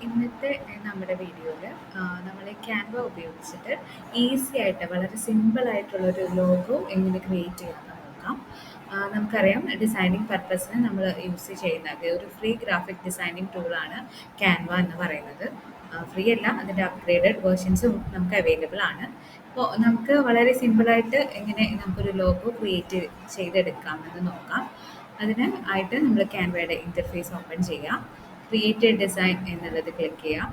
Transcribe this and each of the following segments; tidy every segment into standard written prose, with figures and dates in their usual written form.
ഇന്നത്തെ നമ്മുടെ വീഡിയോയിൽ നമ്മൾ ക്യാൻവ ഉപയോഗിച്ചിട്ട് ഈസി ആയിട്ട് വളരെ സിമ്പിൾ ആയിട്ടുള്ളൊരു ലോഗോ എങ്ങനെ ക്രിയേറ്റ് ചെയ്യാമെന്ന് നോക്കാം. നമുക്കറിയാം ഡിസൈനിങ് പർപ്പസിന് നമ്മൾ യൂസ് ചെയ്യുന്നത് ഒരു ഫ്രീ ഗ്രാഫിക് ഡിസൈനിങ് ടൂളാണ് ക്യാൻവ എന്ന് പറയുന്നത്. ഫ്രീ അല്ല, അതിൻ്റെ അപ്ഗ്രേഡഡ് വേർഷൻസും നമുക്ക് അവൈലബിൾ ആണ്. അപ്പോൾ നമുക്ക് വളരെ സിമ്പിളായിട്ട് എങ്ങനെ നമുക്കൊരു ലോഗോ ക്രിയേറ്റ് ചെയ്തെടുക്കാമെന്ന് നോക്കാം. അതിന് ആയിട്ട് നമ്മൾ ക്യാൻവയുടെ ഇൻ്റർഫേസ് ഓപ്പൺ ചെയ്യാം. ക്രിയേറ്റ് ഡിസൈൻ എന്നുള്ളത് ക്ലിക്ക് ചെയ്യാം.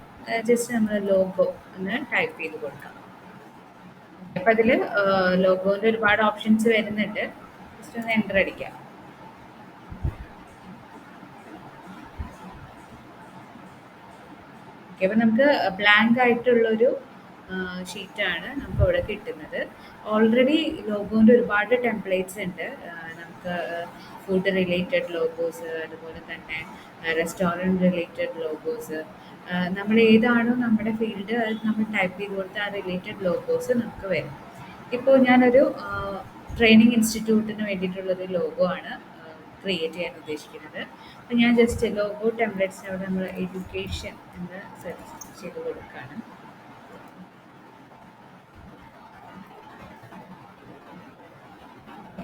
ജസ്റ്റ് നമ്മൾ ലോഗോ എന്ന് ടൈപ്പ് ചെയ്ത് കൊടുക്കാം. അപ്പം അതിൽ ലോഗോൻ്റെ ഒരുപാട് ഓപ്ഷൻസ് വരുന്നുണ്ട്. ജസ്റ്റ് ഒന്ന് എൻ്റർ അടിക്കാം. ഓക്കെ, അപ്പം നമുക്ക് ബ്ലാങ്ക് ആയിട്ടുള്ളൊരു ഷീറ്റാണ് നമുക്ക് ഇവിടെ കിട്ടുന്നത്. ഓൾറെഡി ലോഗോൻ്റെ ഒരുപാട് ടെംപ്ലേറ്റ്സ് ഉണ്ട്. നമുക്ക് ഫുഡ് റിലേറ്റഡ് ലോഗോസ്, അതുപോലെ തന്നെ റെസ്റ്റോറൻറ്റ് റിലേറ്റഡ് ലോഗോസ്, നമ്മൾ ഏതാണോ നമ്മുടെ ഫീൽഡ് അത് നമ്മൾ ടൈപ്പ് ചെയ്ത് കൊടുത്ത് ആ റിലേറ്റഡ് ലോഗോസ് നമുക്ക് വരും. ഇപ്പോൾ ഞാനൊരു ട്രെയിനിങ് ഇൻസ്റ്റിറ്റ്യൂട്ടിന് വേണ്ടിയിട്ടുള്ളൊരു ലോഗോ ആണ് ക്രിയേറ്റ് ചെയ്യാൻ ഉദ്ദേശിക്കുന്നത്. അപ്പോൾ ഞാൻ ജസ്റ്റ് ലോഗോ ടെംപ്ലേറ്റ്സിനോട് നമ്മൾ എഡ്യൂക്കേഷൻ എന്ന് സെർച്ച് ചെയ്ത് കൊടുക്കുകയാണ്.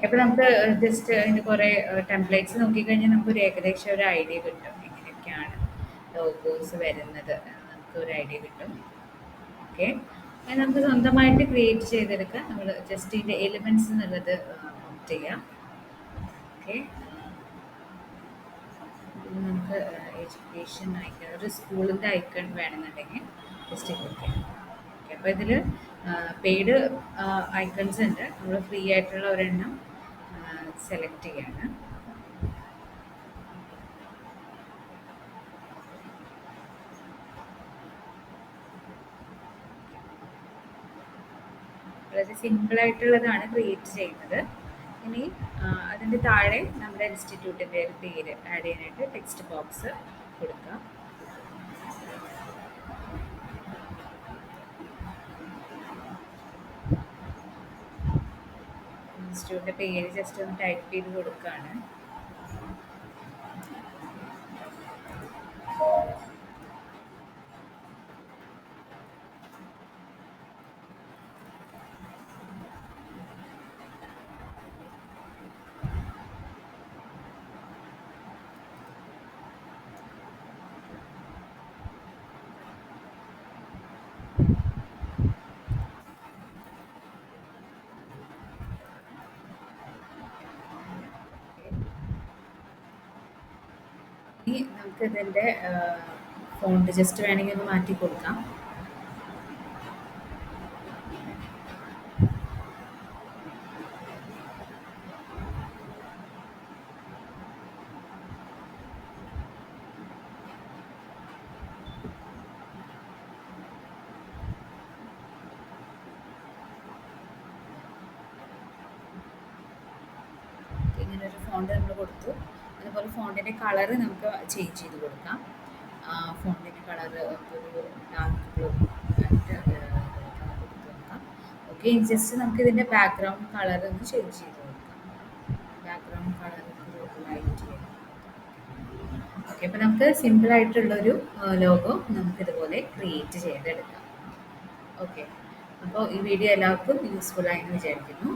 അപ്പോൾ നമുക്ക് ജസ്റ്റ് അതിൻ്റെ കുറേ ടെംപ്ലേറ്റ്സ് നോക്കിക്കഴിഞ്ഞാൽ നമുക്കൊരു ഏകദേശം ഒരു ഐഡിയ കിട്ടും എങ്ങനെയൊക്കെയാണ് ലോഗോസ് വരുന്നത് എന്ന് നമുക്കൊരു ഐഡിയ കിട്ടും. ഓക്കെ, അത് നമുക്ക് സ്വന്തമായിട്ട് ക്രിയേറ്റ് ചെയ്തെടുക്കാം. നമ്മൾ ജസ്റ്റ് ഇതിൻ്റെ എലിമെൻറ്റ്സ് എന്നുള്ളത് ഓപ്റ്റ് ചെയ്യാം. ഓക്കെ, നമുക്ക് എഡ്യൂക്കേഷൻ ഐക്കൺ, ഒരു സ്കൂളിൻ്റെ ഐക്കൺ വേണമെന്നുണ്ടെങ്കിൽ ജസ്റ്റ് ക്ലിക്ക് ചെയ്യാം. ഓക്കെ, അപ്പോൾ ഇതിൽ പെയ്ഡ് ഐക്കൺസ് ഉണ്ട്. നമ്മൾ ഫ്രീ ആയിട്ടുള്ള ഒരെണ്ണം സെലക്ട് ചെയ്യാണ്. വളരെ സിമ്പിളായിട്ടുള്ളതാണ് ക്രിയേറ്റ് ചെയ്യുന്നത്. ഇനി അതിൻ്റെ താഴെ നമ്മുടെ ഇൻസ്റ്റിറ്റ്യൂട്ടിൻ്റെ ഒരു പേര് ആഡ് ചെയ്യാനായിട്ട് ടെക്സ്റ്റ് ബോക്സ് കൊടുക്കുക. ഇൻസ്റ്റിറ്റ്യൂട്ടിൻ്റെ പേര് ജസ്റ്റ് ഒന്ന് ടൈപ്പ് ചെയ്ത് കൊടുക്കുകയാണ്. ഇനി നമുക്ക് ഇതിൻ്റെ ഫോണ്ട് ജസ്റ്റ് വേണമെങ്കിൽ ഒന്ന് മാറ്റി കൊടുക്കാം. ഇങ്ങനെ ഒരു ഫോണ്ട് നമ്മൾ കൊടുത്തു. അതുപോലെ ഫോണ്ടിൻ്റെ കളറ് നമുക്ക് ചേഞ്ച് ചെയ്ത് കൊടുക്കാം. ഫോണ്ടിൻ്റെ കളറ് ഒരു ഡാർക്ക് ബ്ലൂ ആയിട്ട് കൊടുത്ത് നോക്കാം. ഓക്കെ, ജസ്റ്റ് നമുക്ക് ഇതിൻ്റെ ബാക്ക്ഗ്രൗണ്ട് കളർ ഒന്ന് ചേഞ്ച് ചെയ്ത് കൊടുക്കാം. ബാക്ക്ഗ്രൗണ്ട് കളർ ഒരു ലൈറ്റ് ചെയ്യാം. ഓക്കെ, അപ്പോൾ നമുക്ക് സിമ്പിളായിട്ടുള്ളൊരു ലോഗോ നമുക്കിതുപോലെ ക്രിയേറ്റ് ചെയ്തെടുക്കാം. ഓക്കെ, അപ്പോൾ ഈ വീഡിയോ എല്ലാവർക്കും യൂസ്ഫുൾ ആയെന്ന് വിചാരിക്കുന്നു.